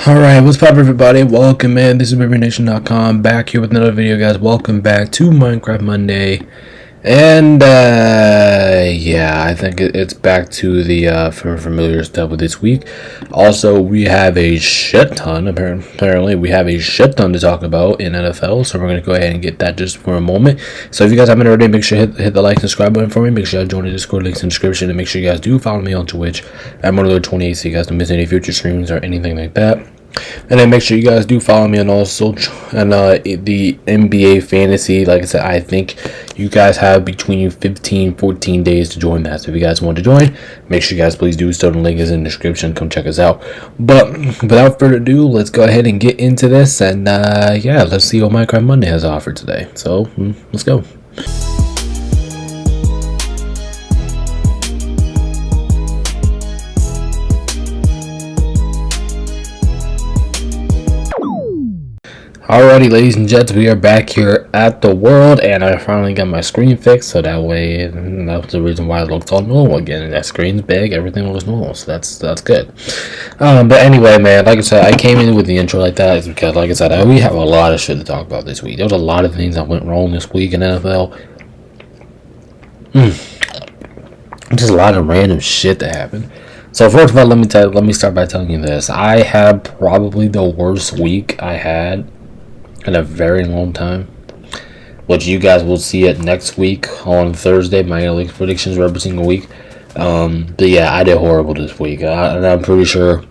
Alright, what's up everybody? Welcome in. This is BabyNation.com back here with another video, guys. Welcome back to Minecraft Monday. And yeah, I think it's back to the familiar stuff with this week. Also, we have a shit ton, apparently we have a shit ton to talk about in NFL, so we're going to go ahead and get that just for a moment. So if you guys haven't already, make sure you hit the like and subscribe button for me. Make sure you join the Discord, links in the description, and make sure you guys do follow me on Twitch at Motorlord28 so you guys don't miss any future streams or anything like that. And then make sure you guys do follow me on all social and the NBA fantasy. Like I said, I think you guys have between 14 days to join that. So if you guys want to join, make sure you guys please do so. The link is in the description. Come check us out. But without further ado, let's go ahead and get into this. And yeah, let's see what Minecraft Monday has offered today. So let's go. Alrighty, ladies and gents, we are back here at the world, and I finally got my screen fixed, so that way, that's the reason why it looks all normal again. That screen's big, everything looks normal, so that's good. But anyway, man, like I said, I came in with the intro like that because, like I said, we have a lot of shit to talk about this week. There was a lot of things that went wrong this week in NFL. Just a lot of random shit that happened. So first of all, let me start by telling you this. I had probably the worst week I had in a very long time, which you guys will see it next week on Thursday. My analytics predictions for every single week. But yeah, I did horrible this week, and I'm pretty sure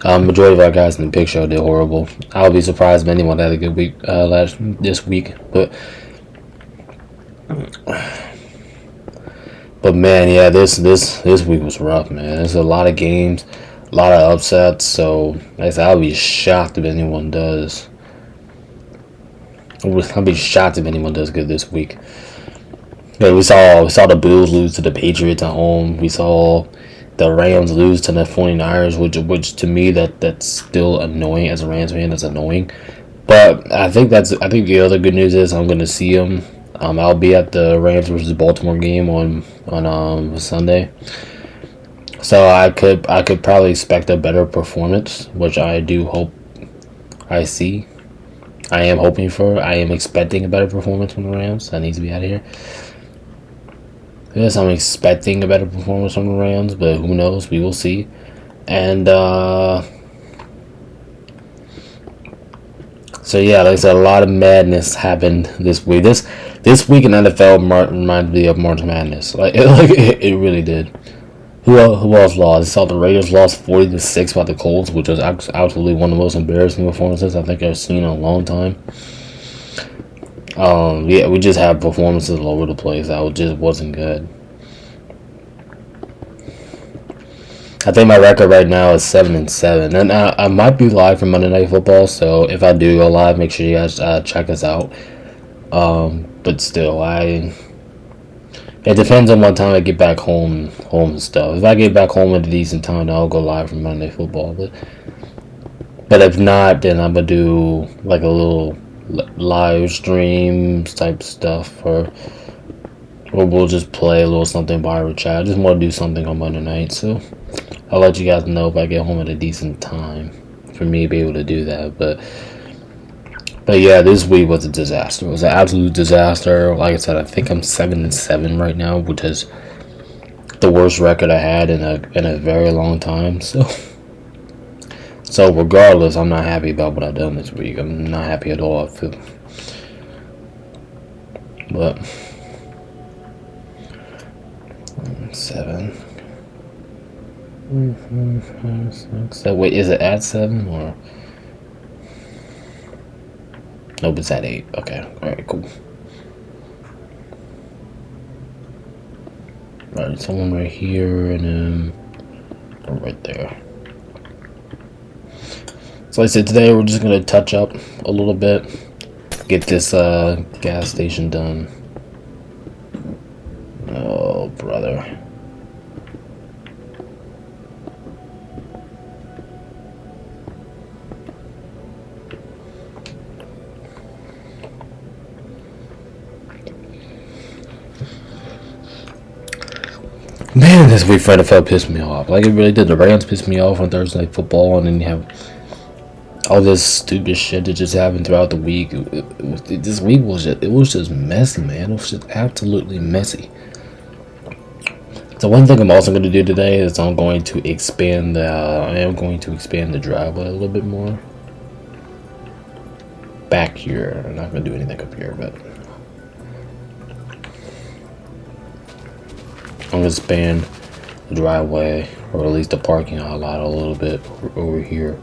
majority of our guys in the pick show did horrible. I would be surprised if anyone had a good week this week, but man, yeah, this week was rough, man. There's a lot of games, a lot of upsets. So like I said, I'll be shocked if anyone does. I'll be shocked if anyone does good this week. Yeah, we saw the Bills lose to the Patriots at home. We saw the Rams lose to the 49ers, which to me that's still annoying as a Rams fan. That's annoying. But I think the other good news is I'm going to see them. I'll be at the Rams versus Baltimore game on Sunday. So I could probably expect a better performance, which I do hope I see. I am hoping for. I am expecting a better performance from the Rams. That needs to be out of here. Yes, I'm expecting a better performance from the Rams, but who knows? We will see. And so yeah, like I said, a lot of madness happened this week. This week in NFL reminded me of March Madness. Like it really did. Who else lost? I saw the Raiders lost 40-6 by the Colts, which was absolutely one of the most embarrassing performances I think I've seen in a long time. Yeah, we just had performances all over the place that just wasn't good. I think my record right now is 7-7, and I might be live for Monday Night Football. So if I do go live, make sure you guys check us out. But still, it depends on what time I get back home and stuff. If I get back home at a decent time, then I'll go live for Monday Football. But if not, then I'm going to do like a little live stream type stuff. Or we'll just play a little something by our chat. I just want to do something on Monday night. So I'll let you guys know if I get home at a decent time for me to be able to do that. But yeah, this week was a disaster. It was an absolute disaster. Like I said, I think I'm 7-7 right now, which is the worst record I had in a very long time. So regardless, I'm not happy about what I've done this week. I'm not happy at all. I feel, but 7. So wait, is it at 7 or? Nope, it's at 8. Okay, alright, cool. Alright, someone right here and right there. So like I said, today we're just gonna touch up a little bit, get this gas station done. Oh, brother. Man, this week for NFL pissed me off. Like, it really did. The Rams pissed me off on Thursday Night Football, and then you have all this stupid shit that just happened throughout the week. This week was just messy, man. It was just absolutely messy. So one thing I'm also going to do today is I am going to expand the driveway a little bit more. Back here. I'm not going to do anything up here, but I'm going to expand the driveway, or at least the parking lot a little bit over here.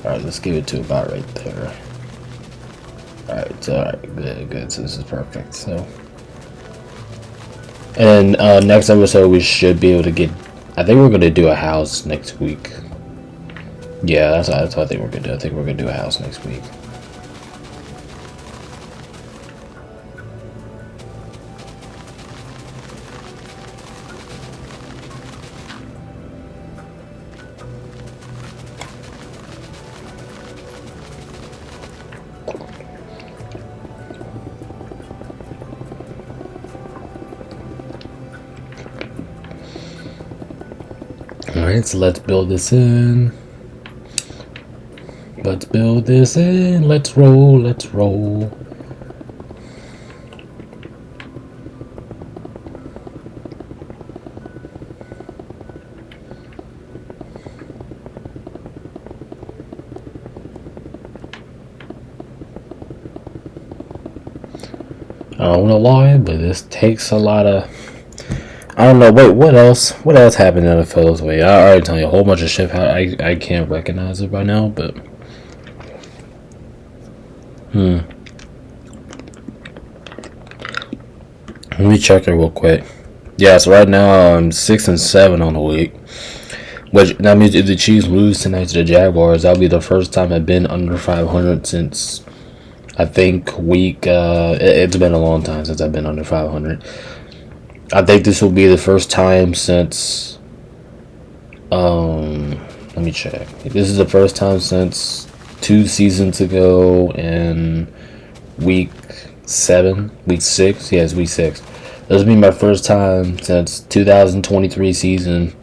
Alright, let's give it to about right there. Alright, good. So this is perfect. So, and next episode we should be able to get. I think we're gonna do a house next week. Yeah, that's what I think we're gonna do. I think we're gonna do a house next week. Alright, so let's build this in. Let's build this in. Let's roll. Let's roll. I don't want to lie, but this takes a lot of. I don't know. Wait, what else? What else happened in the Phillies way? I already tell you a whole bunch of shit. I can't recognize it by now, but let me check it real quick. Yeah, so right now I'm 6-7 on the week, which that means if the Chiefs lose tonight to the Jaguars, that'll be the first time I've been under 500 since I think week. It's been a long time since I've been under 500. I think this will be the first time since, let me check. This is the first time since 2 seasons ago in week 6. Yeah, it's week 6. This will be my first time since 2023 season,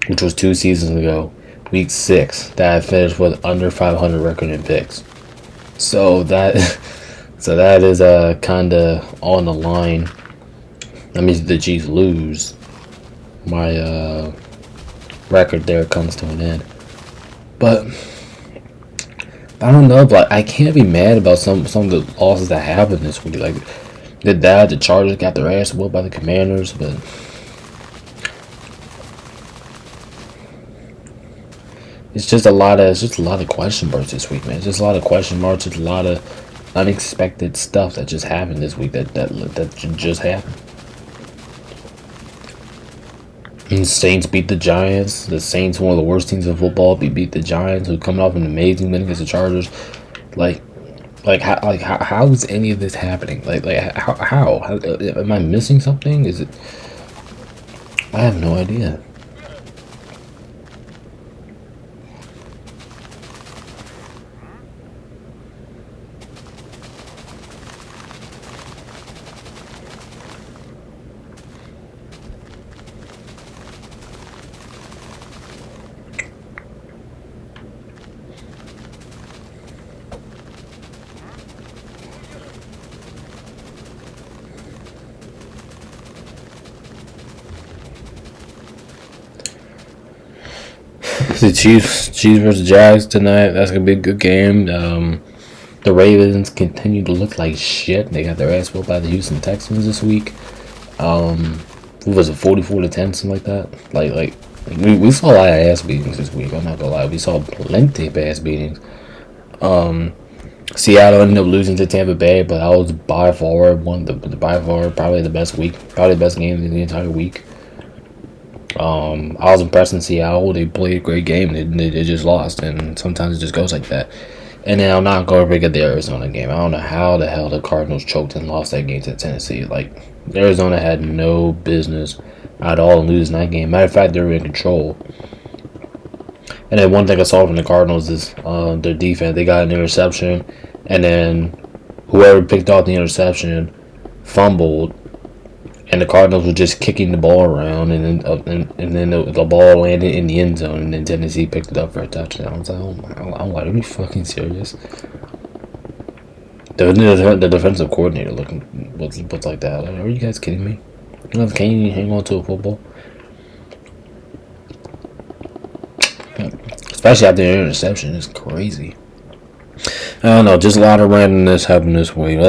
which was 2 seasons ago, week 6, that I finished with under 500 record in picks. So that is kind of on the line. That means the Chiefs lose, my record there comes to an end. But I don't know, but I can't be mad about some of the losses that happened this week. Like the Chargers got their ass whooped by the Commanders, but it's just a lot of question marks this week, man. It's just a lot of question marks. It's a lot of unexpected stuff that just happened this week that just happened. And Saints beat the Giants. The Saints, one of the worst teams in football, beat the Giants, who coming off an amazing win against the Chargers. How is any of this happening? How am I missing something? Is it? I have no idea. The Chiefs versus Jags tonight. That's gonna be a good game. The Ravens continue to look like shit. They got their ass whooped by the Houston Texans this week. What was it, 44-10, something like that? Like we saw a lot of ass beatings this week. I'm not gonna lie, we saw plenty of ass beatings. Seattle ended up losing to Tampa Bay, but that was by far probably the best week, probably the best game in the entire week. I was impressed in Seattle. They played a great game. They just lost, and sometimes it just goes like that. And then I'm not going to forget the Arizona game. I don't know how the hell the Cardinals choked and lost that game to Tennessee. Like, Arizona had no business at all in losing that game. Matter of fact, they were in control. And then one thing I saw from the Cardinals is their defense. They got an interception, and then whoever picked off the interception fumbled. and the Cardinals were just kicking the ball around, and then the ball landed in the end zone, and then Tennessee picked it up for a touchdown. I was like, oh my, I'm like, are you fucking serious? The defensive coordinator looking was like that. Like, are you guys kidding me? Can you hang on to a football? Especially after the interception, it's crazy. I don't know, just a lot of randomness happened this week.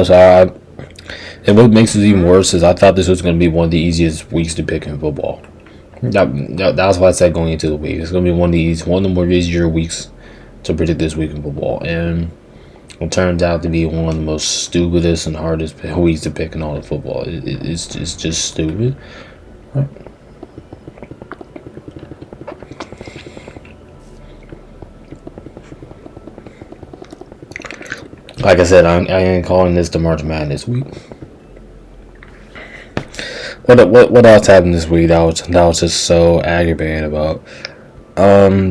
And what makes it even worse is I thought this was going to be one of the easiest weeks to pick in football. That's why I said going into the week. It's going to be one of the more easier weeks to predict this week in football. And it turns out to be one of the most stupidest and hardest weeks to pick in all of football. It's just stupid. Like I said, I ain't calling this the March Madness week. What else happened this week that was just so aggravating about?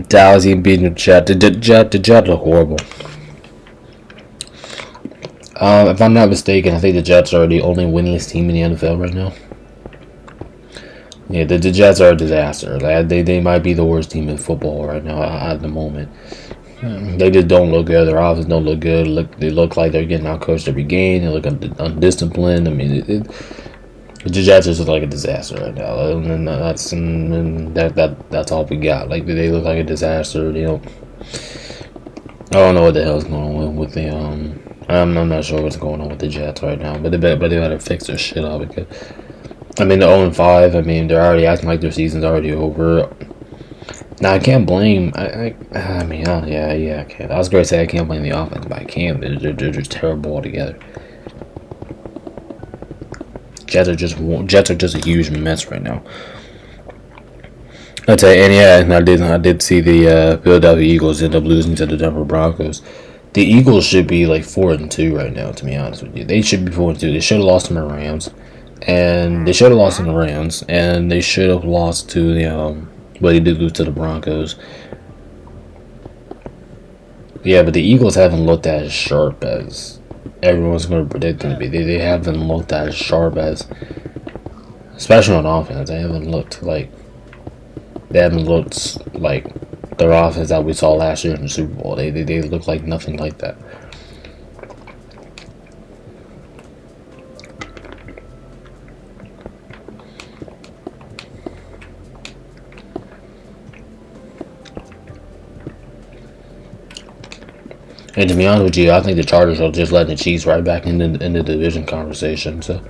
Dallas even beating the Jets. The Jets look horrible. If I'm not mistaken, I think the Jets are the only winless team in the NFL right now. Yeah, the Jets are a disaster. They might be the worst team in football right now at the moment. They just don't look good. Their offense don't look good. They look like they're getting outcoached every game. They look undisciplined. I mean, the Jets just look like a disaster right now, and that's all we got. Like, they look like a disaster. I don't know what the hell's going on with the I'm not sure what's going on with the Jets right now, but they better fix their shit up because they're 0-5. I mean, they're already acting like their season's already over. Now I can't blame. I can't. I was going to say I can't blame the offense, but I can't. They're just terrible altogether. Jets are just a huge mess right now. I'll tell you, and I did see the Philadelphia Eagles end up losing to the Denver Broncos. The Eagles should be like 4-2 right now. To be honest with you, they should be 4-2. They should have lost to the Rams, and they should have lost to the Rams, and they should have lost to the but they did lose to the Broncos. Yeah, but the Eagles haven't looked as sharp as everyone's going to predict them to be. They haven't looked as sharp as, especially on offense. They haven't looked like their offense that we saw last year in the Super Bowl. They look like nothing like that. And to be honest with you, I think the Chargers are just letting the Chiefs right back in the division conversation. So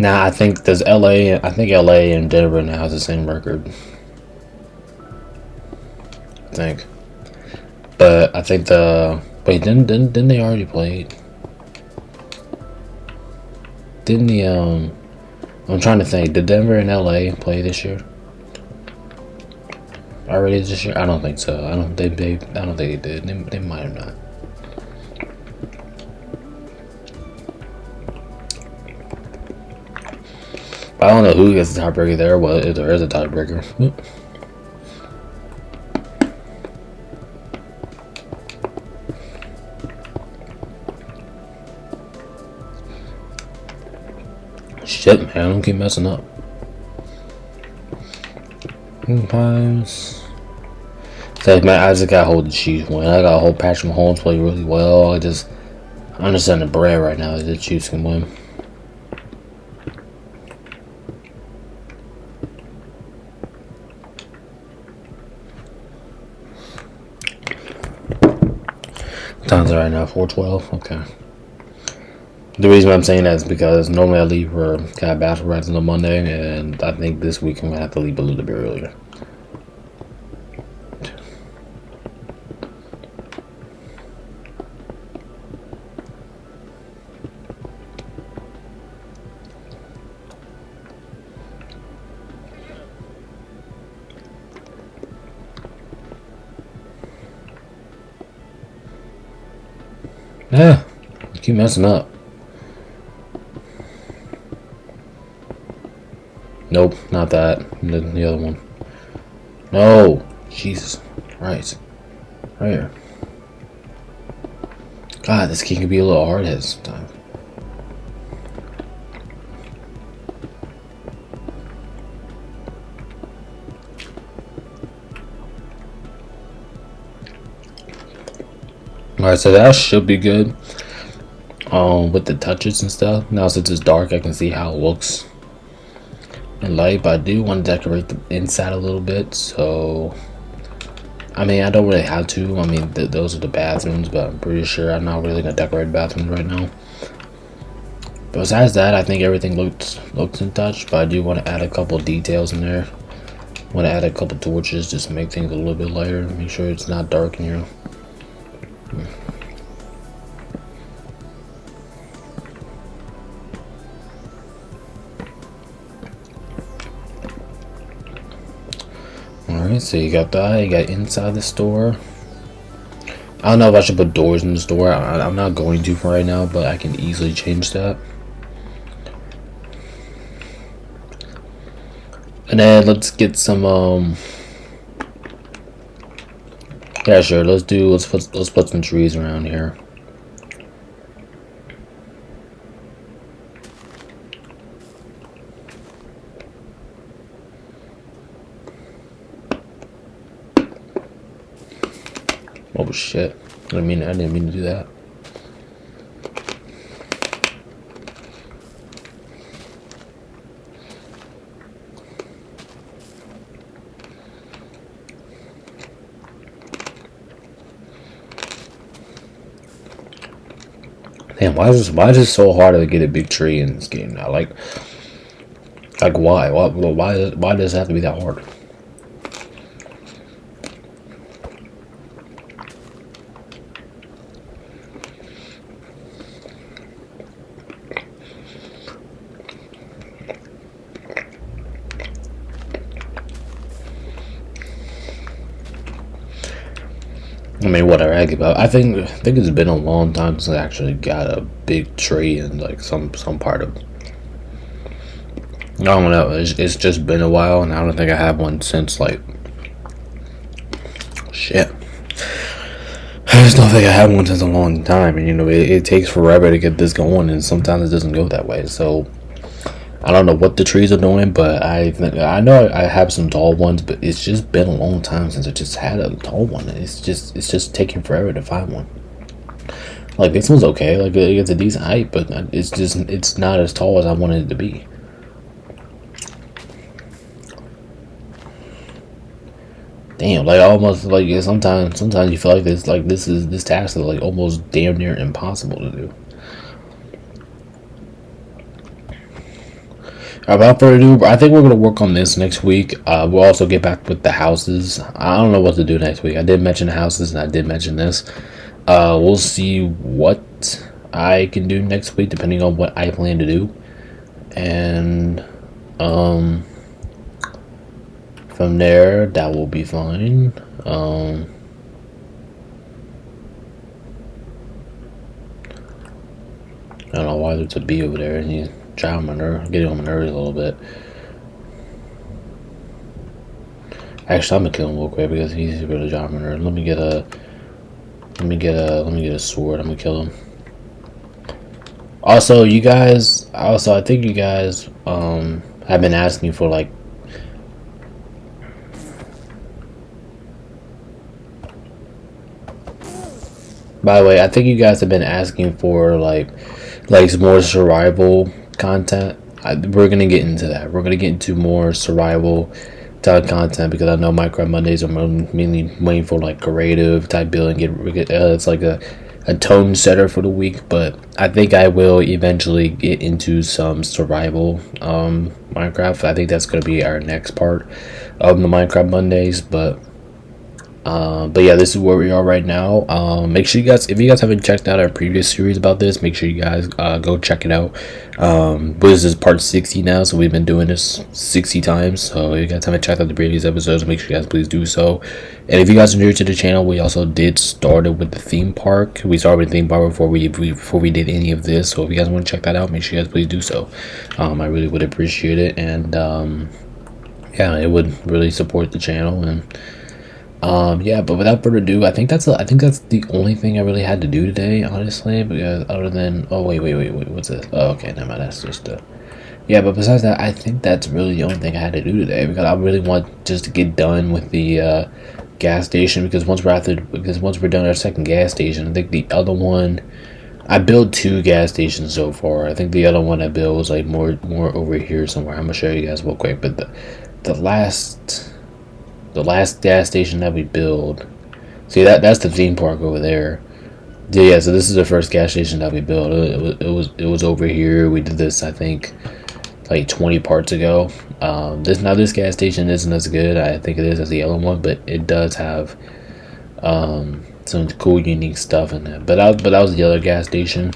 now I think LA and Denver now has the same record. I think, but I think didn't they already play? Didn't the I'm trying to think. Did Denver and LA play this year? Already this year? I don't think so. I don't think they did. They might have not. But I don't know who gets the tiebreaker there. Well, if there is a tiebreaker. Shit, man, I don't keep messing up. Sometimes. It's like, man, I just gotta hold the Chiefs win. I gotta hold Patrick Mahomes play really well. I'm just on the bread right now that the Chiefs can win. What time's it right now? 4:12? Okay. The reason I'm saying that is because normally I leave for kind of basketball practice on Monday, and I think this week I'm gonna have to leave a little bit earlier. Yeah, I keep messing up. Nope, not that. The other one. No, Jesus Christ. Right here. God, this key can be a little hard-headed sometimes. Alright, so that should be good. With the touches and stuff. Now since it's dark, I can see how it looks in light, but I do want to decorate the inside a little bit. So I mean, I don't really have to. I mean, those are the bathrooms, but I'm pretty sure I'm not really gonna decorate bathrooms right now. But besides that, I think everything looks in touch. But I do want to add a couple details in there. Want to add a couple torches just to make things a little bit lighter. Make sure it's not dark in here. Alright, so you got that. You got inside the store. I don't know if I should put doors in the store. I'm not going to for right now, but I can easily change that. And then let's get some yeah, sure, let's put some trees around here. Oh shit. I didn't mean to do that. Damn, why is this so hard to get a big tree in this game now? Like why? Why does it have to be that hard? I mean, whatever. I think it's been a long time since I actually got a big tree in like some part of. I don't know. It's just been a while, and I don't think I have one since like. Shit. I just don't think I had one since a long time, and you know it takes forever to get this going, and sometimes it doesn't go that way. So I don't know what the trees are doing, but I know I have some tall ones, but it's just been a long time since I just had a tall one. It's just taking forever to find one. Like this one's okay, like it's a decent height, but it's not as tall as I wanted it to be. Damn, like almost like sometimes you feel like this task is like almost damn near impossible to do. Without further ado, I think we're gonna work on this next week. We'll also get back with the houses. I don't know what to do next week. I did mention the houses and I did mention this. We'll see what I can do next week depending on what I plan to do, and from there that will be fine. I don't know why there's a bee over there and he's getting on my nerves a little bit. Actually, I'm gonna kill him real quick because he's really driving my nerves. Let me get a sword. I'm gonna kill him. Also, I think you guys have been asking for like. By the way, I think you guys have been asking for like some more survival content. We're gonna get into that. We're gonna get into more survival type content because I know Minecraft Mondays are mainly waiting for like creative type building. It's like a tone setter for the week, but I think I will eventually get into some survival Minecraft. I think that's gonna be our next part of the Minecraft Mondays, but yeah, this is where we are right now. Make sure you guys, if you guys haven't checked out our previous series about this, make sure you guys go check it out. This is part 60 now, so we've been doing this 60 times. So if you guys haven't checked out the previous episodes, make sure you guys please do so. And if you guys are new to the channel, we also did start it with the theme park. We started with the theme park before we did any of this. So if you guys want to check that out, make sure you guys please do so. I really would appreciate it, and yeah, it would really support the channel. And yeah, but without further ado, I think that's the only thing I really had to do today, honestly. Because other than wait, what's this? Oh, okay, never mind. That's just yeah. But besides that, I think that's really the only thing I had to do today because I really want just to get done with the gas station, because once we're done our second gas station, I think the other one, I built 2 gas stations so far. I think the other one I built was like more over here somewhere. I'm gonna show you guys real quick. But the last gas station that we build, see that's the theme park over there. Yeah, so this is the first gas station that we built. It was over here. We did this, I think, like 20 parts ago. This gas station isn't as good, I think it is, as the other one, but it does have some cool, unique stuff in it. But that was the other gas station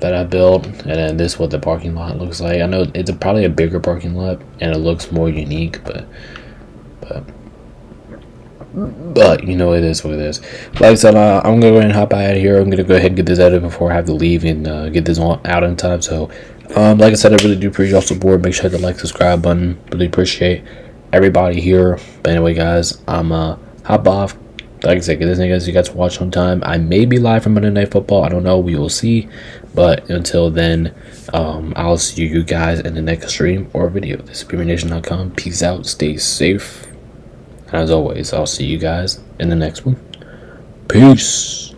that I built, and then this is what the parking lot looks like. I know it's probably a bigger parking lot and it looks more unique, but you know, it is what it is. Like I said, I'm gonna go ahead and hop out of here. I'm gonna go ahead and get this edited before I have to leave and get this out in time. So, like I said, I really do appreciate your support. Make sure to like, subscribe button. Really appreciate everybody here. But anyway, guys, I'm hop off. Like I said, get this niggas you guys to watch on time. I may be live from Monday Night Football. I don't know. We will see. But until then, I'll see you guys in the next stream or video. This is BeamerNation.com. Peace out. Stay safe. And as always, I'll see you guys in the next one. Peace.